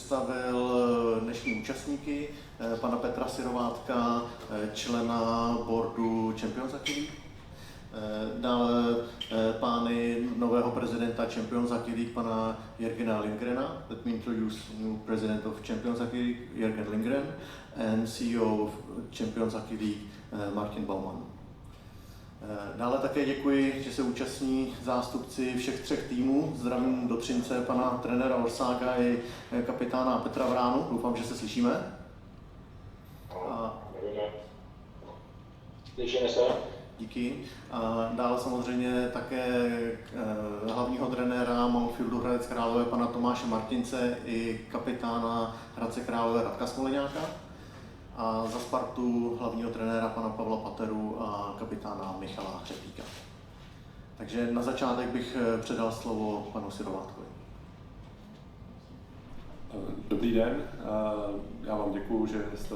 představil dnešní účastníky, pana Petra Sirovátka, člena boardu Champions Hockey. Dále pány nového prezidenta Champions Hockey League, pana Jürgena Lindgrena. Let me introduce new president of Champions Hockey League, Jürgen Lindgren, and CEO of Champions Hockey League, Martin Baumann. Dále také děkuji, že se účastní zástupci všech 3 týmů. Zdravím do Třince pana trenéra Orsáka i kapitána Petra Vránu. Doufám, že se slyšíme. Slyšíme se. Díky. A dále samozřejmě také hlavního trenéra Mountfieldu Hradec Králové pana Tomáše Martince i kapitána Hradce Králové Radka Smoleňáka. A za Spartu hlavního trenéra pana Pavla Pateru a kapitána Michala Hřepíka. Takže na začátek bych předal slovo panu Sirovátkovi. Dobrý den, já vám děkuju, že jste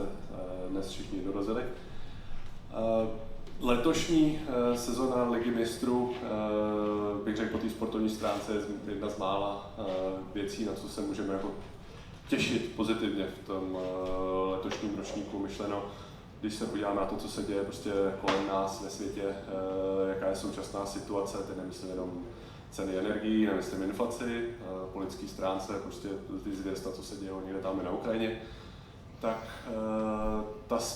dnes všichni dorazili. Letošní sezona Ligy mistrů, bych řekl po té sportovní stránce, je jedna z mála věcí, na co se můžeme jako těšit pozitivně v tom letošním ročníku, myšleno, když se podíváme na to, co se děje prostě kolem nás ve světě, jaká je současná situace, teď nemyslím jenom ceny energií, nemyslím inflaci, po lidské stránce, prostě ty zvěrstva, co se děje někde tam na Ukrajině, tak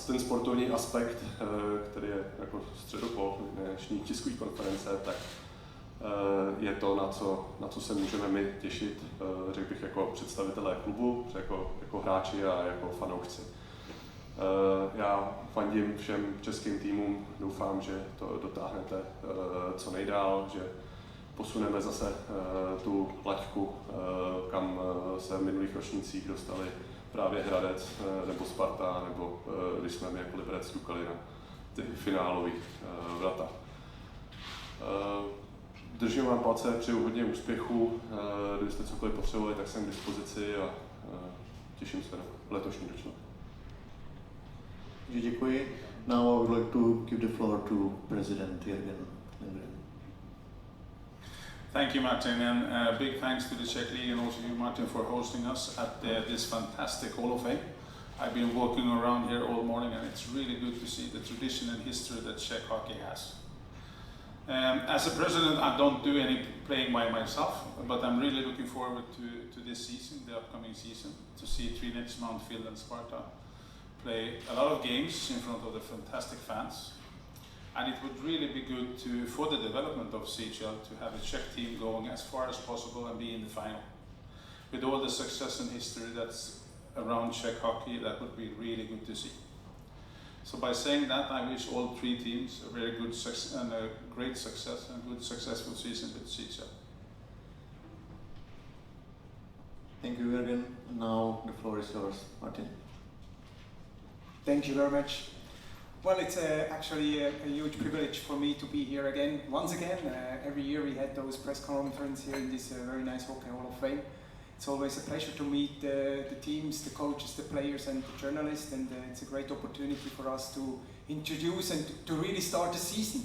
ten sportovní aspekt, který je jako středopol dnešní tiskové konference, tak je to, na co se můžeme my těšit, řekl bych, jako představitelé klubu, jako hráči a jako fanoušci. Já fandím všem českým týmům, doufám, že to dotáhnete co nejdál, že posuneme zase tu laťku, kam se v minulých ročnících dostali právě Hradec nebo Sparta, nebo když jsme my jako Liberec ťukali na ty finálové vrata. Držím vám palce, přeju hodně úspěchu, kdybyste cokoliv potřebovali, tak jsem k dispozici a těším se na letošní ročník. Děkuji. Now I would like to give the floor to President Jürgen Lindgren. Thank you, Martin, and big thanks to the Czech League and also you, Martin, for hosting us at this fantastic Hall of Fame. I've been walking around here all morning and it's really good to see the tradition and history that Czech hockey has. As a president, I don't do any playing by myself, but I'm really looking forward to this season, the upcoming season, to see Trinec, Mountfield and Sparta play a lot of games in front of the fantastic fans. And it would really be good for the development of CHL to have a Czech team going as far as possible and be in the final. With all the success and history that's around Czech hockey, that would be really good to see. So by saying that, I wish all 3 teams a very good success and a great success and good successful season with CHL. Thank you, Jürgen. Now the floor is yours, Martin. Thank you very much. Well, it's actually a huge privilege for me to be here again. Once again, every year we had those press conferences here in this very nice Hockey Hall of Fame. It's always a pleasure to meet the teams, the coaches, the players and the journalists, and it's a great opportunity for us to introduce and to really start the season.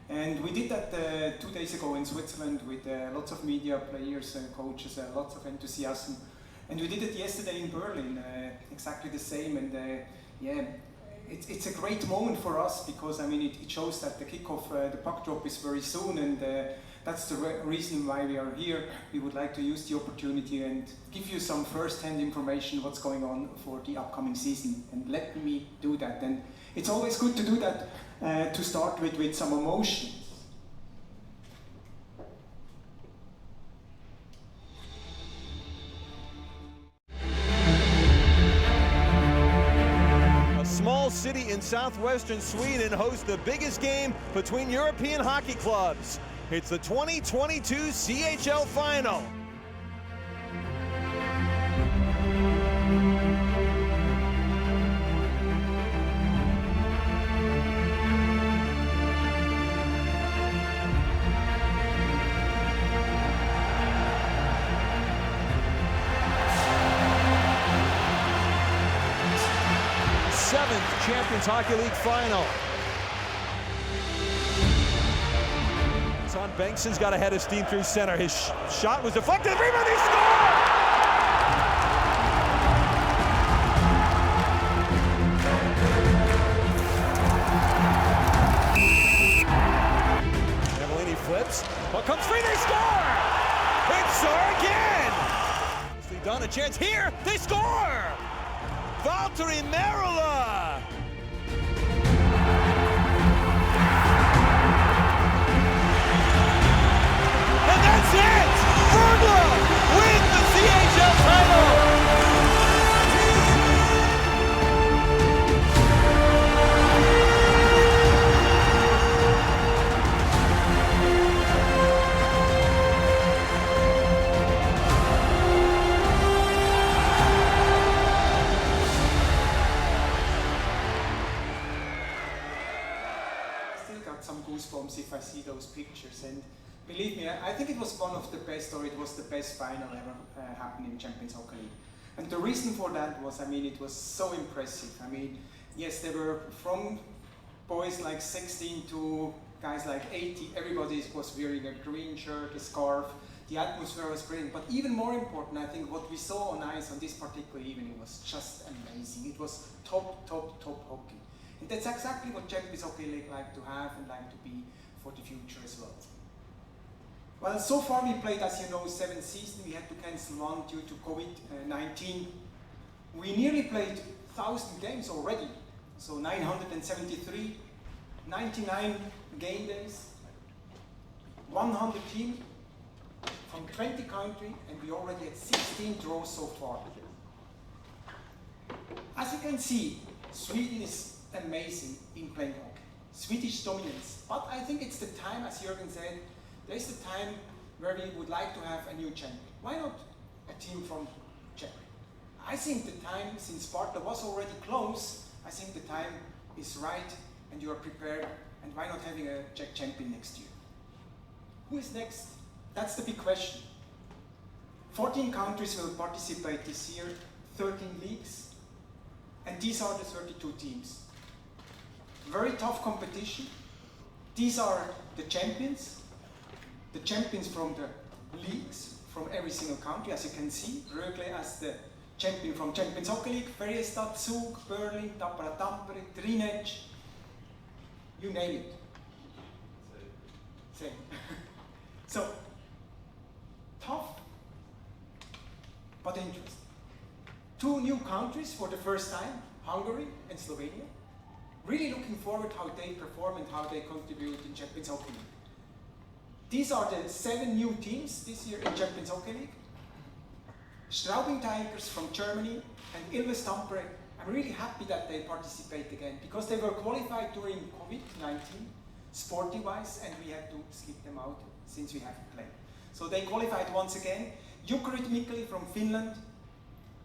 And we did that 2 days ago in Switzerland with lots of media, players and coaches, lots of enthusiasm. And we did it yesterday in Berlin, exactly the same. And yeah, it's a great moment for us because I mean it shows that the kickoff, the puck drop is very soon, and that's the reason why we are here. We would like to use the opportunity and give you some first-hand information what's going on for the upcoming season, and let me do that. And it's always good to do that to start with some emotions. Small city in southwestern Sweden hosts the biggest game between European hockey clubs. It's the 2022 CHL Final. Seventh Champions Hockey League final. Son Bengtson's got a head of steam through center. His shot was deflected. Rebound, he scored! comes free, they score! It's Sar again! Nicely done, a chance here, they score! Valtteri Merula! And that's it! Merula wins the CHL title! Some goosebumps if I see those pictures, and believe me, I think it was one of the best, or it was the best final ever happened in Champions Hockey League. And the reason for that was, I mean, it was so impressive. I mean, yes, they were from boys like 16 to guys like 80. Everybody was wearing a green shirt, a scarf. The atmosphere was brilliant. But even more important, I think what we saw on ice on this particular evening was just amazing. It was top hockey. And that's exactly what Champions Hockey League like to have and like to be for the future as well. Well, so far we played, as you know, 7 seasons. We had to cancel one due to COVID-19. We nearly played 1,000 games already. So 973, 99 game days, 100 teams from 20 countries, and we already had 16 draws so far. As you can see, Sweden is amazing in playing hockey. Swedish dominance. But I think it's the time, as Jürgen said, there's the time where we would like to have a new champion. Why not a team from Czech? I think the time, since Sparta was already close, I think the time is right and you are prepared, and why not having a Czech champion next year? Who is next? That's the big question. 14 countries will participate this year, 13 leagues, and these are the 32 teams. Very tough competition. These are the champions from the leagues, from every single country, as you can see. Rögle as the champion from Champions Hockey League, Färjestad, Zug, Berlin, Tappara Tampere, Trinec, you name it. Same. So, tough, but interesting. 2 new countries for the first time, Hungary and Slovenia. Really looking forward how they perform and how they contribute in Champions Hockey League. These are the 7 new teams this year in Champions Hockey League. Straubing Tigers from Germany and Ilves Tampere. I'm really happy that they participate again because they were qualified during COVID-19, sporty-wise, and we had to skip them out since we haven't played. So they qualified once again. Jukurit Mikkeli from Finland,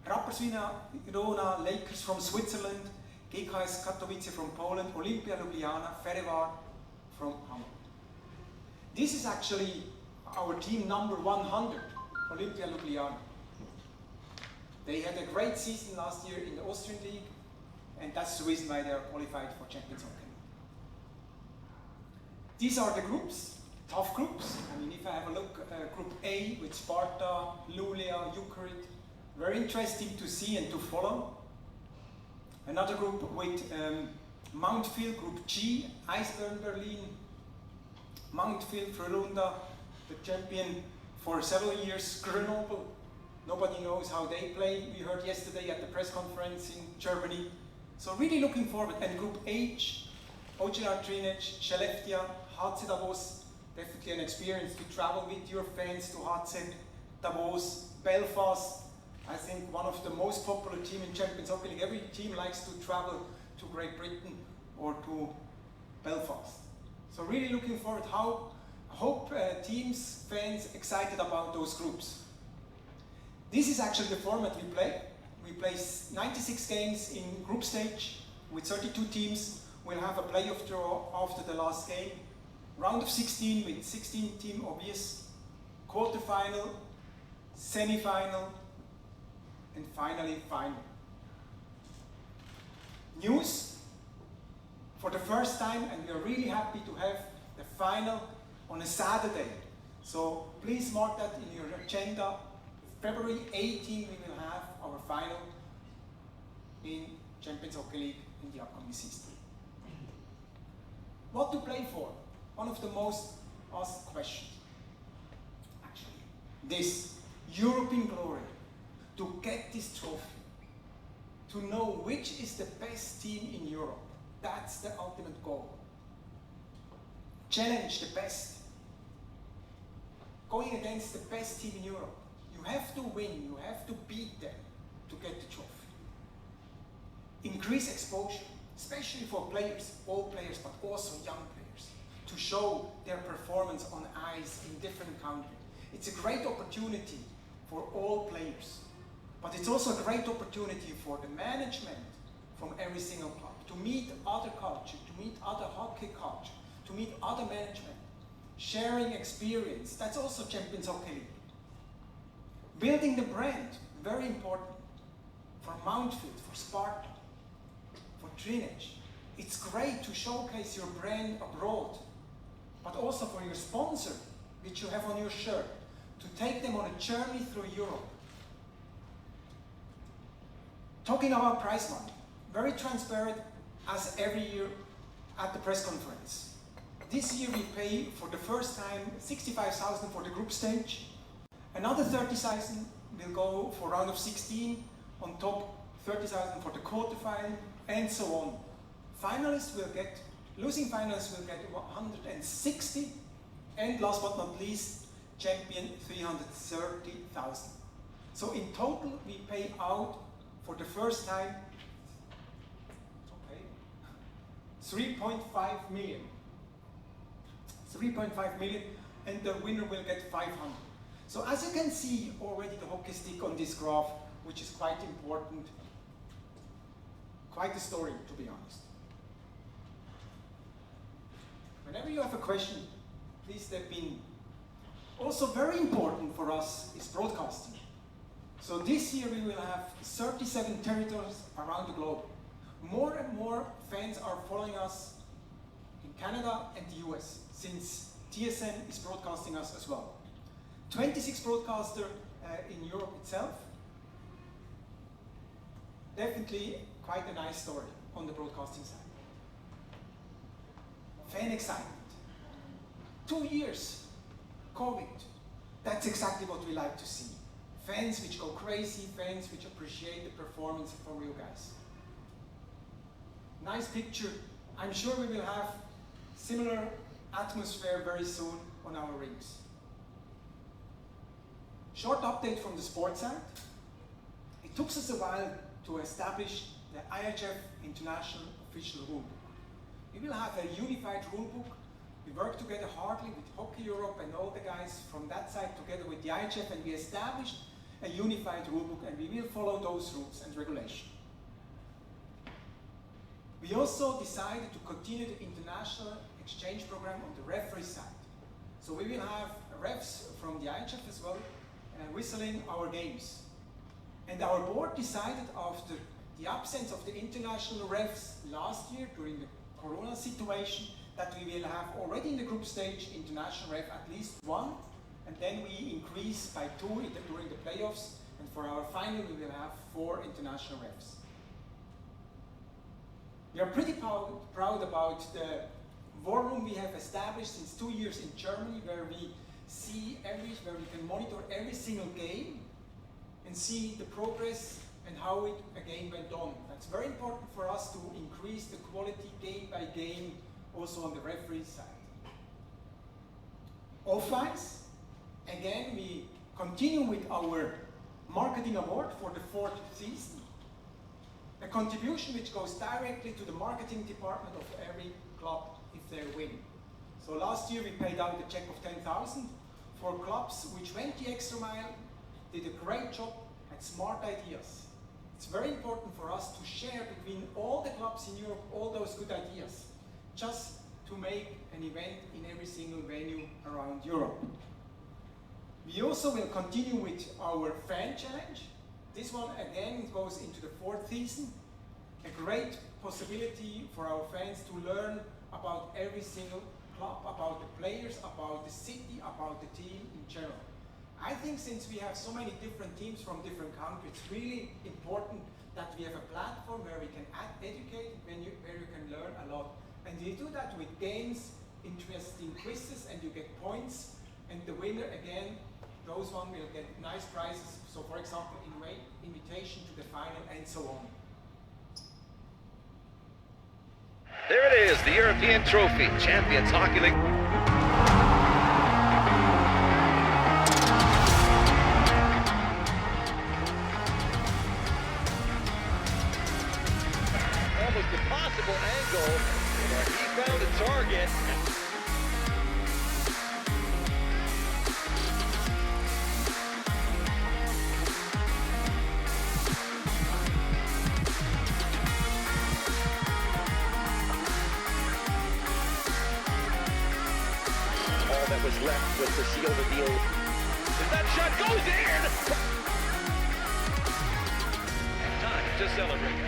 Rapperswil Rona Lakers from Switzerland, GKS Katowice from Poland, Olympia Ljubljana, Ferevar from Hungary. This is actually our team number 100, Olympia Ljubljana. They had a great season last year in the Austrian League, and that's the reason why they are qualified for Champions Hockey League. These are the groups, tough groups. I mean, if I have a look at Group A with Sparta, Luleå, Jukurit, very interesting to see and to follow. Another group with Mountfield, Group G, Eisbären Berlin, Mountfield, Frölunda, the champion for several years, Grenoble. Nobody knows how they play. We heard yesterday at the press conference in Germany. So really looking forward. And Group H, OGR Trinec, Skellefteå, HC Davos. Definitely an experience to travel with your fans to HC Davos, Belfast. I think one of the most popular teams in Champions Hockey League. Every team likes to travel to Great Britain or to Belfast. So really looking forward. Hope teams, fans excited about those groups. This is actually the format we play. We play 96 games in group stage with 32 teams. We'll have a playoff draw after the last game. Round of 16 with 16 team obvious. Quarterfinal, semi-final, and finally final. News for the first time, and we are really happy to have the final on a Saturday. So please mark that in your agenda. February 18, we will have our final in Champions Hockey League in the upcoming season. What to play for? One of the most asked questions. this European glory, to get this trophy, to know which is the best team in Europe. That's the ultimate goal. Challenge the best. Going against the best team in Europe. You have to win, you have to beat them to get the trophy. Increase exposure, especially for players, old players, but also young players, to show their performance on ice in different countries. It's a great opportunity for all players, but it's also a great opportunity for the management from every single club to meet other culture, to meet other hockey culture, to meet other management, sharing experience. That's also Champions Hockey League. Building the brand, very important, for Mountfield, for Sparta, for Trinidad. It's great to showcase your brand abroad, but also for your sponsor, which you have on your shirt, to take them on a journey through Europe. Talking about prize money, very transparent as every year at the press conference. This year we pay for the first time 65,000 for the group stage. Another 30,000 will go for round of 16, on top 30,000 for the quarterfinal, and so on. Losing finalists will get 160, and last but not least, champion 330,000. So in total we pay out for the first time 3.5 million. 3.5 million, and the winner will get 500. So as you can see already the hockey stick on this graph, which is quite important, quite a story to be honest. Whenever you have a question, please step in. Also very important for us is broadcasting. So this year we will have 37 territories around the globe. More and more fans are following us in Canada and the US, since TSN is broadcasting us as well. 26 broadcasters in Europe itself. Definitely quite a nice story on the broadcasting side. Fan excitement. 2 years, COVID. That's exactly what we like to see. Fans which go crazy, fans which appreciate the performance from you guys. Nice picture. I'm sure we will have similar atmosphere very soon on our rinks. Short update from the sports side. It took us a while to establish the IHF International Official Rulebook. We will have a unified rulebook. We work together hardly with Hockey Europe and all the guys from that side together with the IHF, and we established a unified rulebook, and we will follow those rules and regulations. We also decided to continue the international exchange program on the referee side. So we will have refs from the IHF as well, whistling our games. And our board decided after the absence of the international refs last year during the Corona situation that we will have already in the group stage international ref at least one, and then we increase by 2 during the playoffs, and for our final we will have 4 international refs. We are pretty proud about the war room we have established since 2 years in Germany, where we can monitor every single game and see the progress and how a game went on. That's very important for us to increase the quality game by game, also on the referee side. Off-ice, again, we continue with our marketing award for the 4th season. A contribution which goes directly to the marketing department of every club if they win. So last year we paid out a check of 10,000 for clubs which went the extra mile, did a great job, had smart ideas. It's very important for us to share between all the clubs in Europe all those good ideas, just to make an event in every single venue around Europe. We also will continue with our fan challenge. This one again goes into the 4th season. A great possibility for our fans to learn about every single club, about the players, about the city, about the team in general. I think since we have so many different teams from different countries, it's really important that we have a platform where we can educate, where you can learn a lot. And we do that with games, interesting quizzes, and you get points. And the winner again those one will get nice prizes. So for example, invitation to the final and so on. There it is, the European Trophy, Champions Hockey League. Almost impossible angle, but he found a target. That was left was to seal the deal. As that shot goes in! Time to celebrate.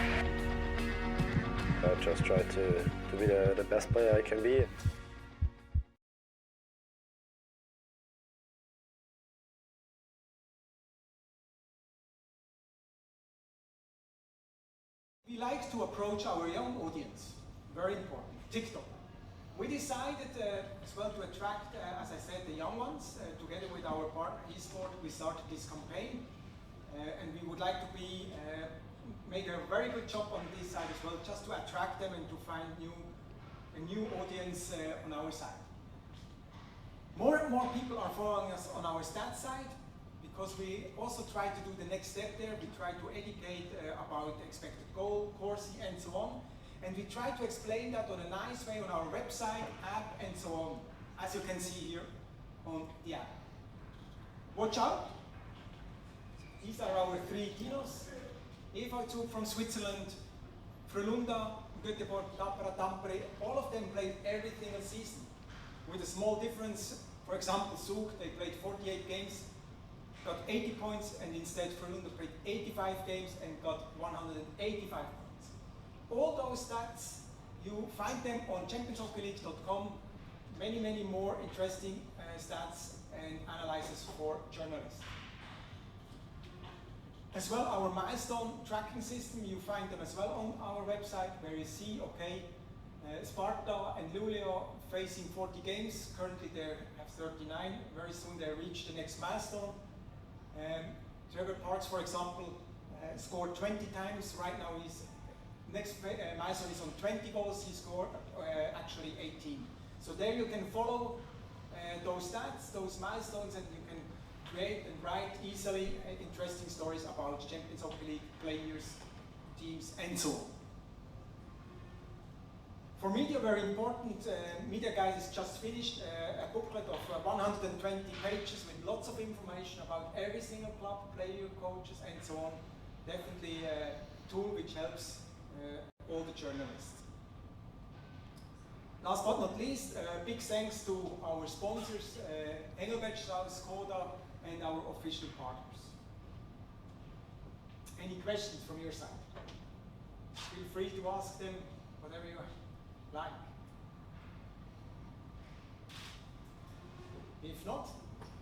I just try to be the best player I can be. We like to approach our young audience, very important, TikTok. We decided as well to attract, as I said, the young ones. Together with our partner eSport, we started this campaign, and we would like to make a very good job on this side as well, just to attract them and to find a new audience on our side. More and more people are following us on our stats side, because we also try to do the next step there. We try to educate about expected goal, Corsi, and so on. And we try to explain that on a nice way on our website, app, and so on, as you can see here on the app. Watch out! These are our three dinos. EV from Switzerland, Frölunda, Göteborg, Tappara, Tampere, all of them played every single season. With a small difference, for example, Zug, they played 48 games, got 80 points, and instead Frölunda played 85 games and got 185 points. All those stats, you find them on championshockeyleague.com. Many more interesting stats and analysis for journalists. As well, our Milestone Tracking system, you find them as well on our website, where you see, okay, Sparta and Luleå facing 40 games. Currently they have 39. Very soon they reach the next milestone. Trevor Parks, for example, scored 20 times. Right now he's next milestone is on 20 goals. He scored actually 18. So there you can follow those stats, those milestones, and you can create and write easily interesting stories about Champions Hockey League players, teams, and so on. For media, very important, Media Guide is just finished, a booklet of 120 pages with lots of information about every single club, player, coaches, and so on. Definitely a tool which helps all the journalists. Last but not least, big thanks to our sponsors, Engelbert, Skoda, and our official partners. Any questions from your side? Feel free to ask them whatever you like. If not,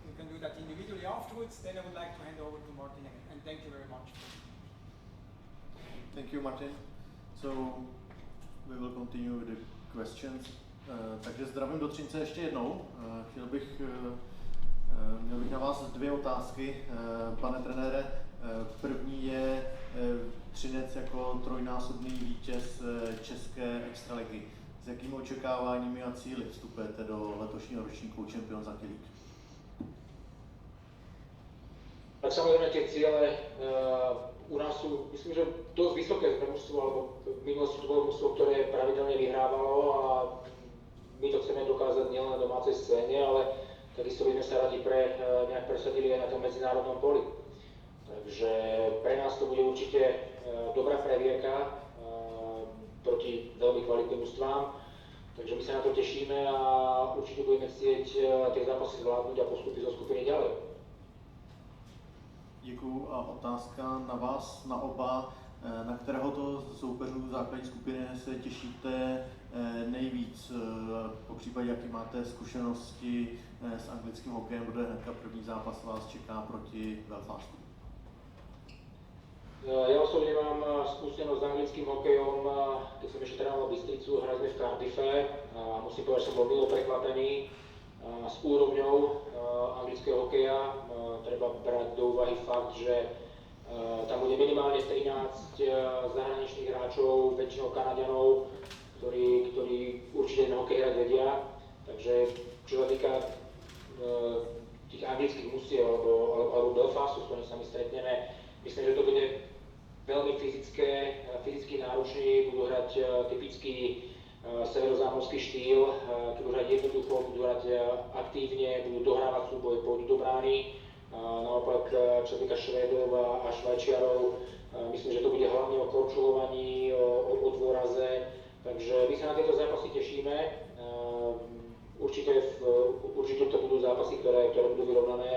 you can do that individually afterwards. Then I would like to hand over to Martin again. And thank you very much. Thank you, Martin. So we will continue with the questions. Takže zdravím do Třince ještě jednou. Měl bych na vás dvě otázky, pane trenére. První je Třinec jako trojnásobný vítěz české extraligy. S jakými očekáváními a cíli vstupujete do letošního ročníku Champions Hockey League? Tak samozrejme tie ciele u nás sú, myslím, že dosť vysoké sme mužstvo, alebo v minulosti to bolo mužstvo, ktoré pravidelne vyhrávalo a my to chceme dokázať nielen na domácej scéne, ale takisto by sme sa radi nejak presadili aj na tom medzinárodnom poli. Takže pre nás to bude určite dobrá previerka proti veľmi kvalitným mužstvám. Takže my sa na to tešíme a určite budeme chcieť tie zápasy zvládnuť a postúpiť zo skupiny ďalej. Děkuju a otázka na vás, na oba. Na kterého to soupeřů základní skupiny se těšíte nejvíc? Po případě, jaké máte zkušenosti s anglickým hokejem, bude hnedka první zápas vás čeká proti Belfastu? Ja osobne mám skúsenosť s anglickým hokejom, keď som ešte trénoval Bystricu, hrali sme v Cardiffe a musím povedať, že som bol milo prekvapený. s úrovňou anglického hokeja. Treba brať do úvahy fakt, že tam bude minimálne 13 zahraničných hráčov, väčšinou Kanaďanov, ktorí určite na hokej hrať vedia. Takže čo sa týka tých anglických mustiev alebo Belfastu, s ktorým sa my stretneme, myslím, že to bude veľmi fyzicky náročný, budú hrať typický severozámorský štýl, budú hrať jednoducho, budú hrať aktívne, budú dohrávať súboj, pôjdu do brány. Naopak, čo sa týka Švédov a Švajčiarov, myslím, že to bude hlavne o korčulovaní, o dôraze, takže my sa na tieto zápasy tešíme. Určite to budú zápasy, ktoré budú vyrovnané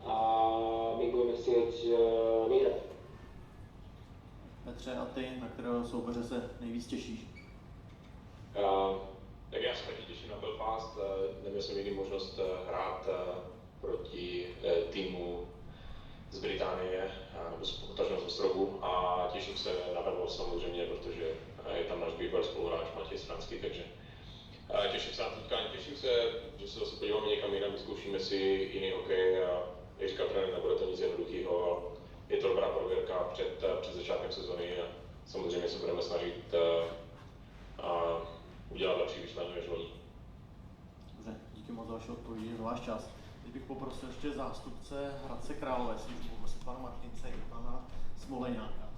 a my budeme chcieť vyhrať. Petře, a ty, na kterého soupeře se nejvíc těšíš? Tak já se taky těším na Belfast. Neměl jsem nikdy možnost hrát proti týmu z Británie nebo potažmo z ostrovu a těším se na Belfast samozřejmě, protože je tam náš bývalý spoluhráč Matěj Stransky, takže těším se na utkání, těším se, že se zase podíváme někam jinam, vyzkoušíme si jiný hokej a jak říkal trenér, nebude to nic jednoduchého. Je to dobrá prověrka před začátkem sezony a samozřejmě se budeme snažit udělat lepší výsledek než loni. Dobře, díky moc za vaši odpovědi, za váš čas. Teď bych poprosil ještě zástupce Hradce Králové, si můžu poprosit pana Martince i pana Smoleňáka.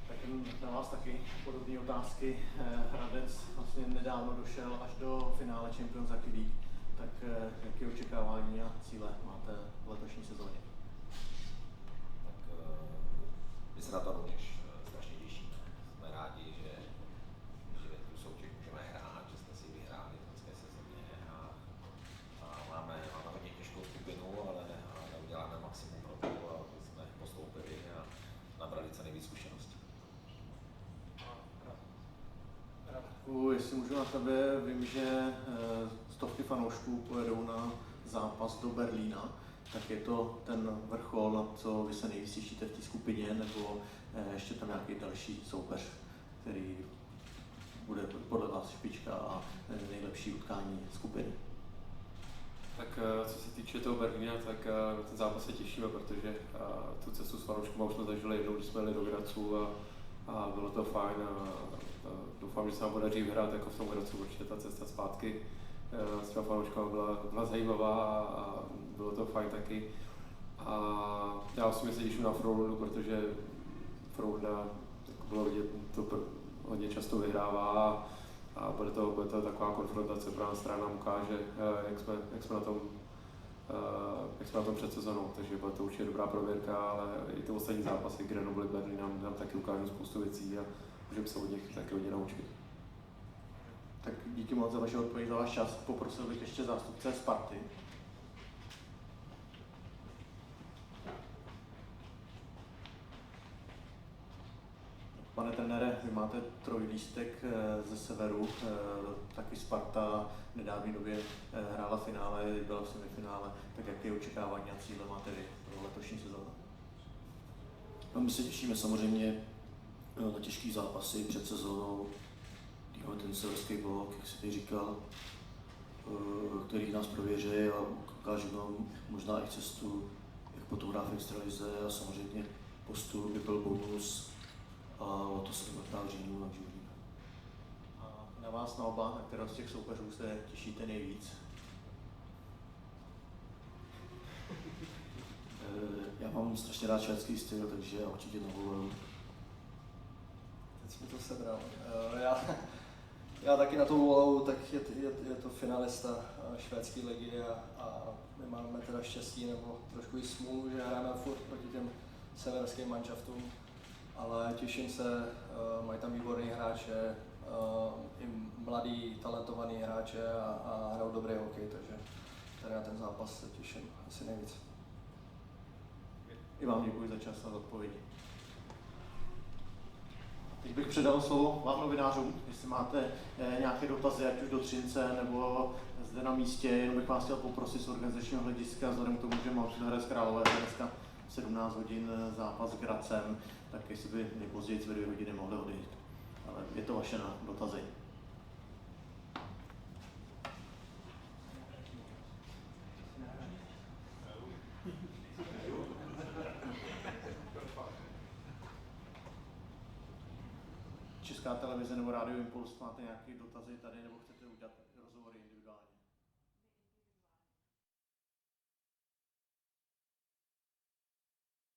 Tak na vás taky podobné otázky. Hradec vlastně nedávno došel až do finále Champions League. Tak jaké očekávání a cíle máte v letošní sezóně? Tak my se na to rovněž strašně těšíme. Jsme rádi, že tu soutěž můžeme hrát, že jsme si vyhráli v loňské sezóně a máme hodně těžkou skupinu, ale uděláme maximum pro to, aby jsme postoupili a nabrali co nejvíc zkušeností. Radku, jestli můžu na tebe, vím, že stovky fanoušků pojedou na zápas do Berlína, tak je to ten vrchol, na co vy se nejvíc těšíte v té skupině, nebo ještě tam nějaký další soupeř, který bude podle vás špička a nejlepší utkání skupiny? Tak co se týče toho Berlína, tak na ten zápas se těšíme, protože tu cestu s fanouškama už jsme zažili jednou, když jsme jeli do Gracu a bylo to fajn a doufám, že se nám podaří vyhrát jako v tom Gracu, určitě ta cesta zpátky s těma fanouškama byla zajímavá a bylo to fajn taky. A já osobně se těším na Frölundu, protože Frölunda, bylo vidět, to hodně často vyhrává a bude to taková konfrontace, která strana nám ukáže, jak jsme na tom před sezónou, takže bude to určitě dobrá prověrka, ale i ty ostatní zápasy, Grenoble, Berlín nám taky ukážou spoustu věcí a můžeme se od nich taky hodně naučit. Tak díky moc za vaši odpověď, za váš čas. Poprosil bych ještě zástupce Sparty. Pane trenére, vy máte trojlístek ze severu, taky Sparta v nedávné době hrála finále, byla v semifinále, tak jaké očekávání a cíle máte vy pro letošní sezónu? No, my se těšíme samozřejmě na těžký zápasy před sezónou, ten severský blok, jak jsi tady říkal, který nás prověří a ukáže nám možná i cestu, jak potom hrát v extralize a samozřejmě postup by byl bonus a o to se bude v říjnu a v živní. A na vás na oba, na kterého z těch soupeřů se těšíte nejvíc? Já mám strašně rád švédský styl, takže já určitě Novovoru. Teď jsme to sebral. Já taky na tou volou, tak je to finalista švédské ligy a my máme teda štěstí nebo trošku i smůlu, že hrajeme furt proti těm severským manšaftům, ale těším se, mají tam výborný hráče, i mladý, talentovaný hráče a hrajou dobrý hokej, takže tady na ten zápas se těším asi nejvíc. I vám děkuji za čas a za odpovědi. Teď bych předal slovo vám novinářům, jestli máte nějaké dotazy, ať už do Třince nebo zde na místě, jenom bych vás chtěl poprosit z organizačního hlediska, vzhledem k tomu, že Milestone Hradec Králové dneska 17 hodin zápas s Grazem, tak jestli by nejpozději ve 2 hodiny mohli odejít. Ale je to vaše dotazy. Česká televize nebo Rádio Impuls, máte nějaké dotazy tady nebo chcete udělat